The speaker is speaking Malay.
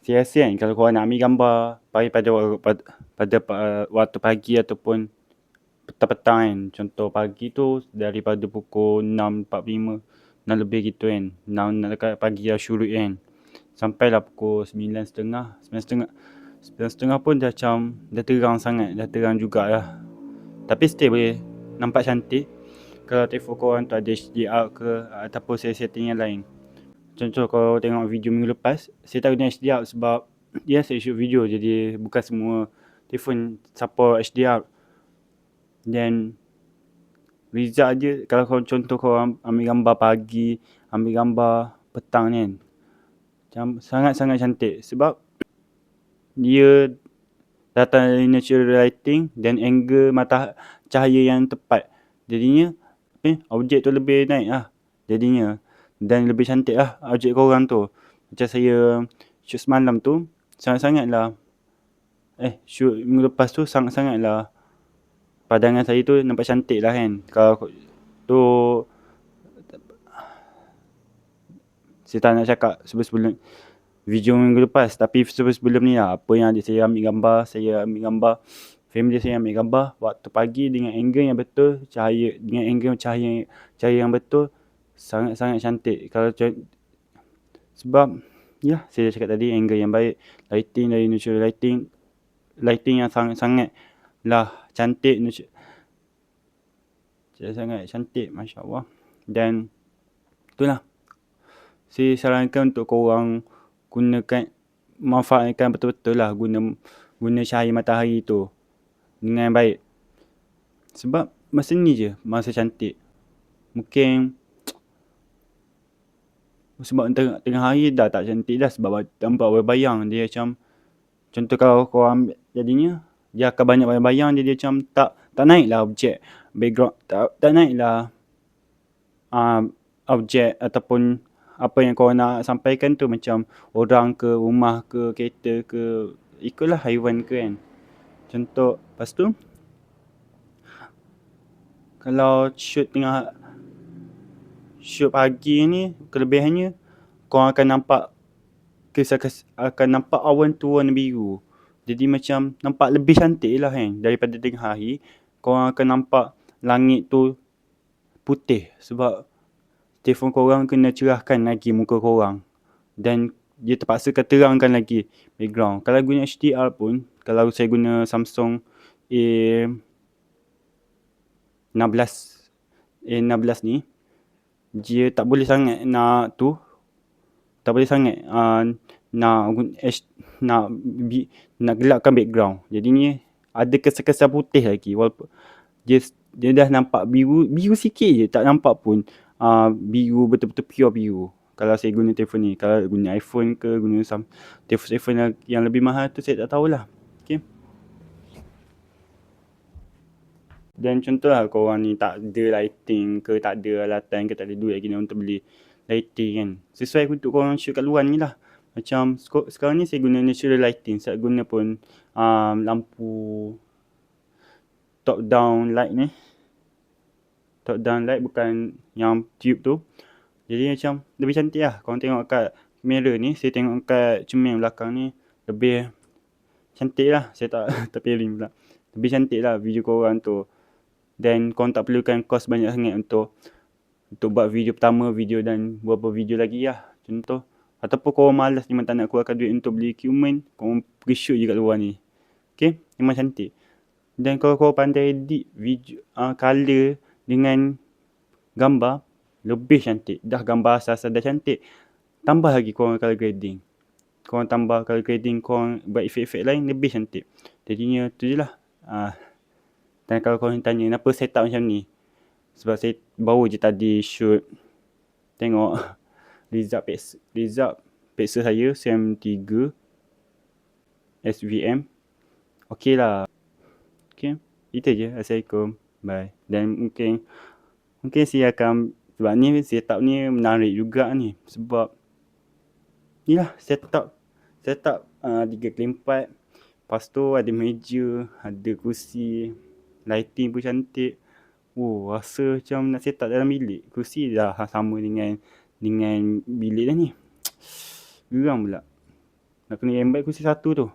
Saya rasa kan kalau korang nak ambil gambar pada waktu pagi ataupun petang-petang kan. Contoh pagi tu daripada pukul 6.45, 6 lebih gitu kan. 6 nak dekat pagi dah syuruk kan. Sampailah pukul 9.30, 9.30 pun dah macam dah terang sangat, dah terang jugalah. Tapi still boleh nampak cantik kalau telefon korang tu ada HDR ke ataupun setting yang lain. Contoh kalau tengok video minggu lepas, saya tak guna HDR sebab dia saya shoot video, jadi bukan semua telefon support HDR. Dan result je kalau contoh korang ambil gambar pagi, ambil gambar petang ni kan, macam sangat-sangat cantik sebab dia datang dari natural lighting dan angle cahaya yang tepat. Jadinya objek tu lebih naik lah jadinya, dan lebih cantik lah objek korang tu. Macam saya shoot semalam tu sangat-sangat lah shoot minggu lepas tu sangat-sangat lah pandangan saya tu nampak cantik lah kan. Kalau tu saya tak nak cakap sebelum video minggu lepas, tapi sebelum ni lah apa yang adik saya ambil gambar, family saya ambil gambar waktu pagi dengan angle yang betul, dengan angle cahaya yang betul, sangat-sangat cantik. Kalau sebab ya saya dah cakap tadi, angle yang baik, lighting dari natural lighting yang sangat-sangat lah cantik, sangat cantik, Masya Allah. Dan itulah saya sarankan untuk korang manfaatkan betul-betul lah guna cahaya matahari tu dengan baik. Sebab masa ni je masa cantik. Mungkin sebab tengah hari dah tak cantik dah sebab nampak berbayang. Dia macam, contoh kalau korang ambil jadinya, dia akan banyak bayang-bayang, jadi macam tak naik lah objek background, tak naik lah objek ataupun apa yang korang nak sampaikan tu, macam orang ke, rumah ke, kereta ke, ikutlah haiwan ke kan. Contoh, lepas tu kalau shoot pagi ni, kelebihannya korang akan nampak awan tu warna biru. Jadi macam nampak lebih cantik lah kan daripada tengah hari. Korang akan nampak langit tu putih sebab telefon korang kena cerahkan lagi muka korang, dan dia terpaksa terangkan lagi background. Kalau guna HDR pun, kalau saya guna Samsung A16 ni, dia tak boleh sangat nak gelapkan background. Jadi ni ada kesan-kesan putih lagi, walaupun dia dah nampak biru sikit je, tak nampak pun biru betul-betul pure biru. Kalau saya guna telefon ni, kalau guna iPhone ke, guna telefon yang lebih mahal tu saya tak tahulah. Okay. Dan contohlah korang ni tak ada lighting ke, tak ada alatan ke, tak ada duit lagi untuk beli lighting kan, sesuai untuk korang shoot kat luar ni lah. Macam sekarang ni saya guna natural lighting, saya guna pun lampu top down light ni, top down light bukan yang tube tu. Jadi macam lebih cantik lah. Korang tengok kat mirror ni, saya tengok kat cermin belakang ni, lebih cantik lah. Saya tak terpeling pula, lebih cantik lah video korang tu. Dan korang tak perlukan kos banyak sangat untuk buat video pertama, video dan beberapa video lagi lah. Contoh, ataupun korang malas memang tak nak keluarkan duit untuk beli equipment, korang pergi shoot je kat luar ni. Okay, memang cantik. Dan kalau korang pandai edit video, color dengan gambar, lebih cantik. Dah gambar asal-asal dah cantik, tambah lagi korang color grading. Korang tambah color grading, korang buat efek-efek lain, lebih cantik. Jadinya tu je lah. Dan kalau korang tanya kenapa setup macam ni, sebab saya baru je tadi shoot. Tengok result pixel saya CM3 SVM. Okey lah. Okay, itu je. Assalamualaikum. Bye. Dan mungkin saya akan, sebab ni setup ni menarik juga ni, sebab ni lah setup 3x4. Lepas tu ada meja, ada kursi, lighting pun cantik. Rasa macam nak setup dalam bilik. Kursi dah sama dengan bilik dah ni. Geram pula. Nak kena rembat kursi 1 tu.